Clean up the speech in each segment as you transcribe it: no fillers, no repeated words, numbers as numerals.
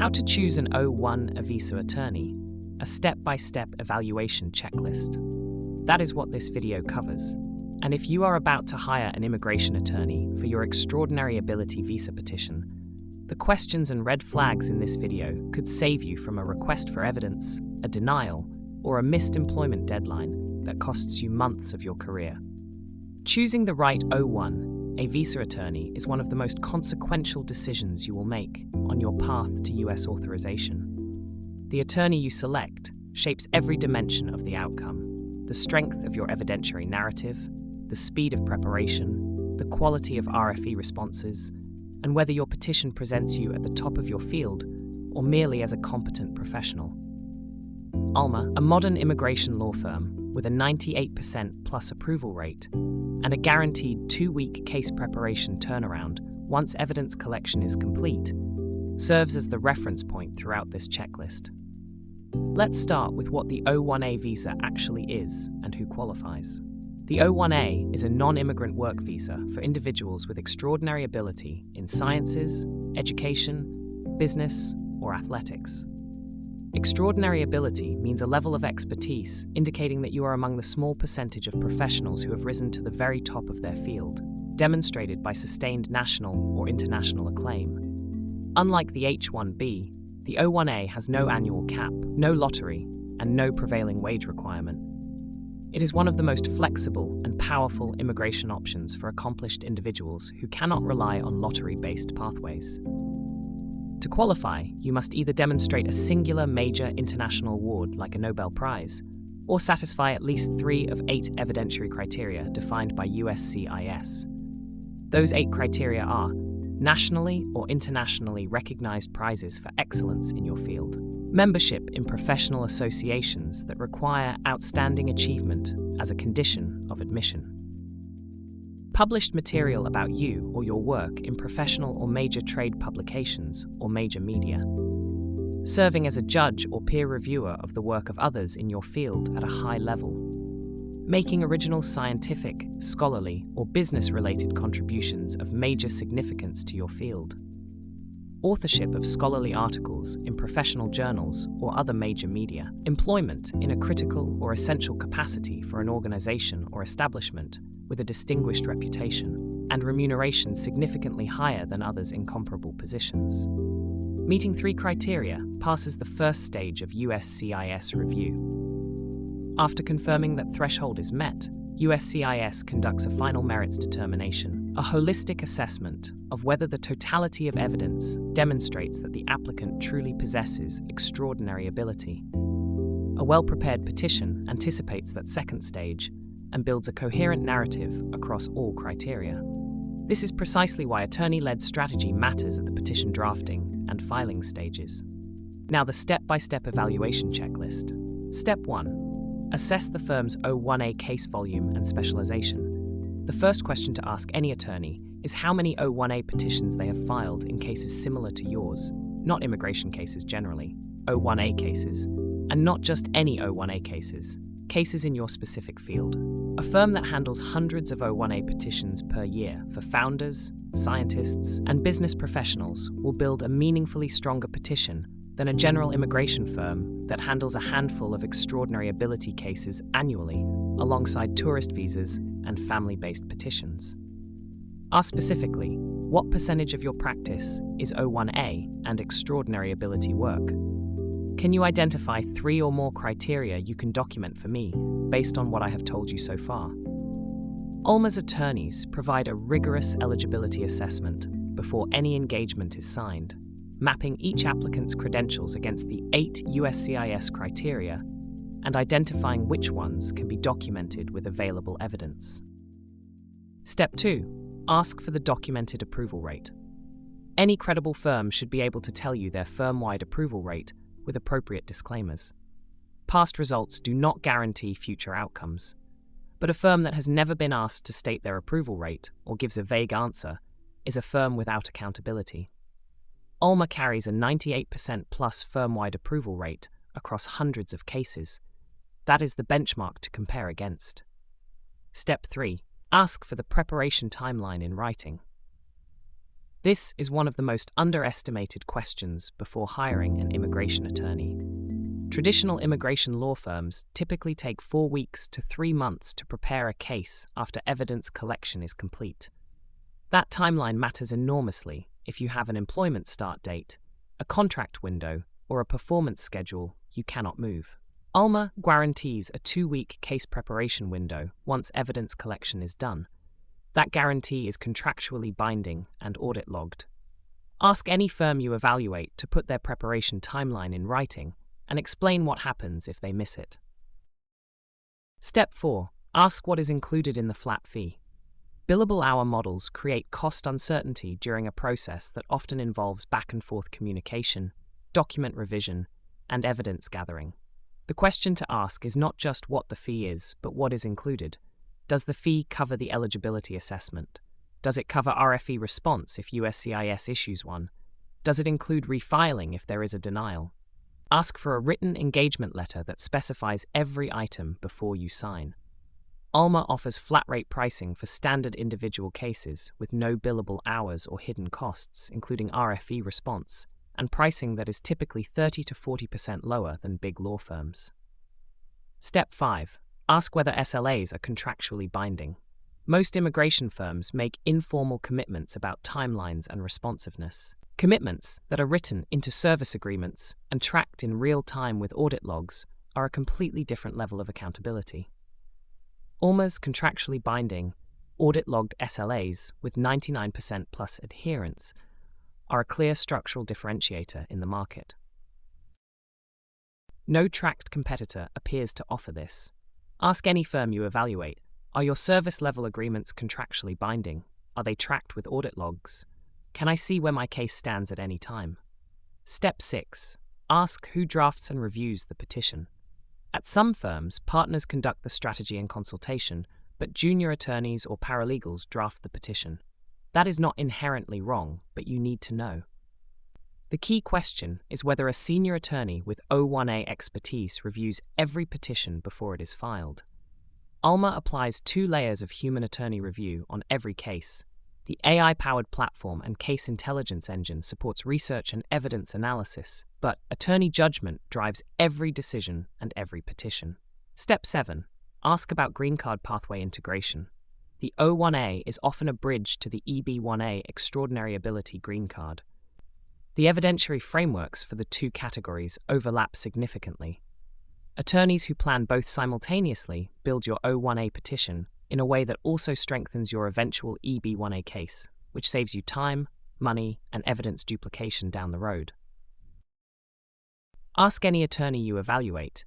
How to choose an O1 visa attorney, a step-by-step evaluation checklist. That is what this video covers. And if you are about to hire an immigration attorney for your extraordinary ability visa petition, the questions and red flags in this video could save you from a request for evidence, a denial, or a missed employment deadline that costs you months of your career. Choosing the right O1, a visa attorney, is one of the most consequential decisions you will make on your path to US authorization. The attorney you select shapes every dimension of the outcome: the strength of your evidentiary narrative, the speed of preparation, the quality of RFE responses, and whether your petition presents you at the top of your field or merely as a competent professional. Alma, a modern immigration law firm with a 98% plus approval rate and a guaranteed 2-week case preparation turnaround once evidence collection is complete, serves as the reference point throughout this checklist. Let's start with what the O1A visa actually is and who qualifies. The O1A is a non-immigrant work visa for individuals with extraordinary ability in sciences, education, business, or athletics. Extraordinary ability means a level of expertise indicating that you are among the small percentage of professionals who have risen to the very top of their field, demonstrated by sustained national or international acclaim. Unlike the H-1B, the O-1A has no annual cap, no lottery, and no prevailing wage requirement. It is one of the most flexible and powerful immigration options for accomplished individuals who cannot rely on lottery-based pathways. To qualify, you must either demonstrate a singular major international award like a Nobel Prize, or satisfy at least 3 of 8 evidentiary criteria defined by USCIS. Those 8 criteria are nationally or internationally recognized prizes for excellence in your field, membership in professional associations that require outstanding achievement as a condition of admission, published material about you or your work in professional or major trade publications or major media, serving as a judge or peer reviewer of the work of others in your field at a high level, making original scientific, scholarly, or business-related contributions of major significance to your field, authorship of scholarly articles in professional journals or other major media, employment in a critical or essential capacity for an organization or establishment with a distinguished reputation, and remuneration significantly higher than others in comparable positions. Meeting 3 criteria passes the first stage of USCIS review. After confirming that threshold is met, USCIS conducts a final merits determination, a holistic assessment of whether the totality of evidence demonstrates that the applicant truly possesses extraordinary ability. A well-prepared petition anticipates that second stage and builds a coherent narrative across all criteria. This is precisely why attorney-led strategy matters at the petition drafting and filing stages. Now, the step-by-step evaluation checklist. Step 1. Assess the firm's O1A case volume and specialization. The first question to ask any attorney is how many O1A petitions they have filed in cases similar to yours, not immigration cases generally, O1A cases, and not just any O1A cases in your specific field. A firm that handles hundreds of O1A petitions per year for founders, scientists, and business professionals will build a meaningfully stronger petition than a general immigration firm that handles a handful of extraordinary ability cases annually, alongside tourist visas and family-based petitions. Ask specifically, what percentage of your practice is O1A and extraordinary ability work? Can you identify 3 or more criteria you can document for me based on what I have told you so far? Alma's attorneys provide a rigorous eligibility assessment before any engagement is signed, mapping each applicant's credentials against the 8 USCIS criteria and identifying which ones can be documented with available evidence. Step 2. Ask for the documented approval rate. Any credible firm should be able to tell you their firm-wide approval rate with appropriate disclaimers. Past results do not guarantee future outcomes, but a firm that has never been asked to state their approval rate or gives a vague answer is a firm without accountability. Alma carries a 98% plus firm-wide approval rate across hundreds of cases. That is the benchmark to compare against. Step 3. Ask for the preparation timeline in writing. This is one of the most underestimated questions before hiring an immigration attorney. Traditional immigration law firms typically take 4 weeks to 3 months to prepare a case after evidence collection is complete. That timeline matters enormously if you have an employment start date, a contract window, or a performance schedule you cannot move. Alma guarantees a 2-week case preparation window once evidence collection is done. That guarantee is contractually binding and audit-logged. Ask any firm you evaluate to put their preparation timeline in writing and explain what happens if they miss it. Step 4. Ask what is included in the flat fee. Billable hour models create cost uncertainty during a process that often involves back-and-forth communication, document revision, and evidence gathering. The question to ask is not just what the fee is, but what is included. Does the fee cover the eligibility assessment? Does it cover RFE response if USCIS issues one? Does it include refiling if there is a denial? Ask for a written engagement letter that specifies every item before you sign. Alma offers flat-rate pricing for standard individual cases with no billable hours or hidden costs, including RFE response, and pricing that is typically 30 to 40% lower than big law firms. Step 5. Ask whether SLAs are contractually binding. Most immigration firms make informal commitments about timelines and responsiveness. Commitments that are written into service agreements and tracked in real time with audit logs are a completely different level of accountability. Alma's contractually binding, audit-logged SLAs with 99% plus adherence are a clear structural differentiator in the market. No tracked competitor appears to offer this. Ask any firm you evaluate, are your service level agreements contractually binding? Are they tracked with audit logs? Can I see where my case stands at any time? Step 6. Ask who drafts and reviews the petition. At some firms, partners conduct the strategy and consultation, but junior attorneys or paralegals draft the petition. That is not inherently wrong, but you need to know. The key question is whether a senior attorney with O1A expertise reviews every petition before it is filed. Alma applies 2 layers of human attorney review on every case. The AI-powered platform and case intelligence engine supports research and evidence analysis, but attorney judgment drives every decision and every petition. Step 7. Ask about green card pathway integration. The O1A is often a bridge to the EB1A Extraordinary Ability Green Card. The evidentiary frameworks for the 2 categories overlap significantly. Attorneys who plan both simultaneously build your O1A petition in a way that also strengthens your eventual EB1A case, which saves you time, money, and evidence duplication down the road. Ask any attorney you evaluate,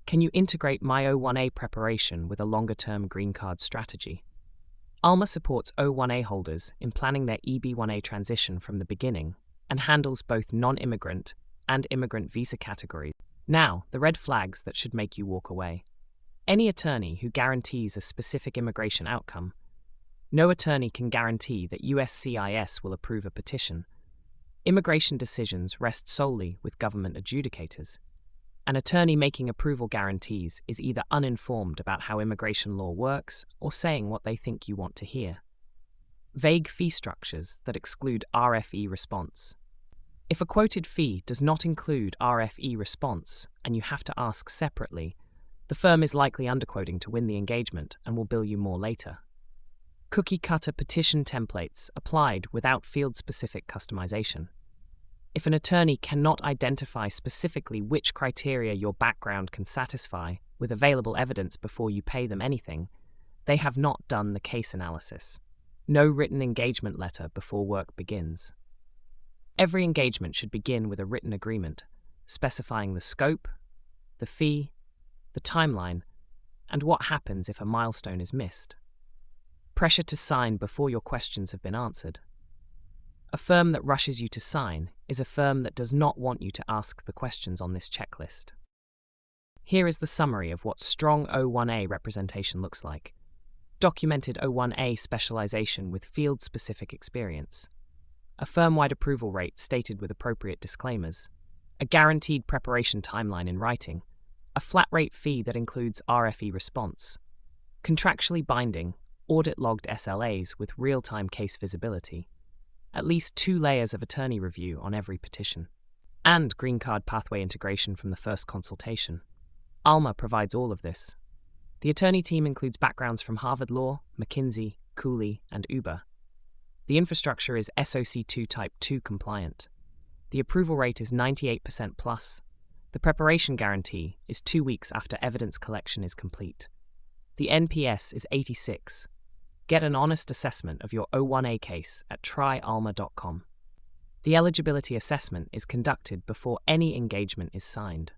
can you integrate my O1A preparation with a longer-term green card strategy? Alma supports O1A holders in planning their EB1A transition from the beginning and handles both non-immigrant and immigrant visa categories. Now, the red flags that should make you walk away. Any attorney who guarantees a specific immigration outcome. No attorney can guarantee that USCIS will approve a petition. Immigration decisions rest solely with government adjudicators. An attorney making approval guarantees is either uninformed about how immigration law works or saying what they think you want to hear. Vague fee structures that exclude RFE response. If a quoted fee does not include RFE response and you have to ask separately, the firm is likely underquoting to win the engagement and will bill you more later. Cookie-cutter petition templates applied without field-specific customization. If an attorney cannot identify specifically which criteria your background can satisfy with available evidence before you pay them anything, they have not done the case analysis. No written engagement letter before work begins. Every engagement should begin with a written agreement, specifying the scope, the fee, the timeline, and what happens if a milestone is missed. Pressure to sign before your questions have been answered. A firm that rushes you to sign is a firm that does not want you to ask the questions on this checklist. Here is the summary of what strong O1A representation looks like. Documented O1A specialization with field-specific experience. A firm-wide approval rate stated with appropriate disclaimers. A guaranteed preparation timeline in writing. A flat-rate fee that includes RFE response. Contractually binding, audit-logged SLAs with real-time case visibility. at least 2 layers of attorney review on every petition, and green card pathway integration from the first consultation. Alma provides all of this. The attorney team includes backgrounds from Harvard Law, McKinsey, Cooley, and Uber. The infrastructure is SOC 2 Type 2 compliant. The approval rate is 98% plus. The preparation guarantee is 2 weeks after evidence collection is complete. The NPS is 86. Get an honest assessment of your O1A case at tryalma.com. The eligibility assessment is conducted before any engagement is signed.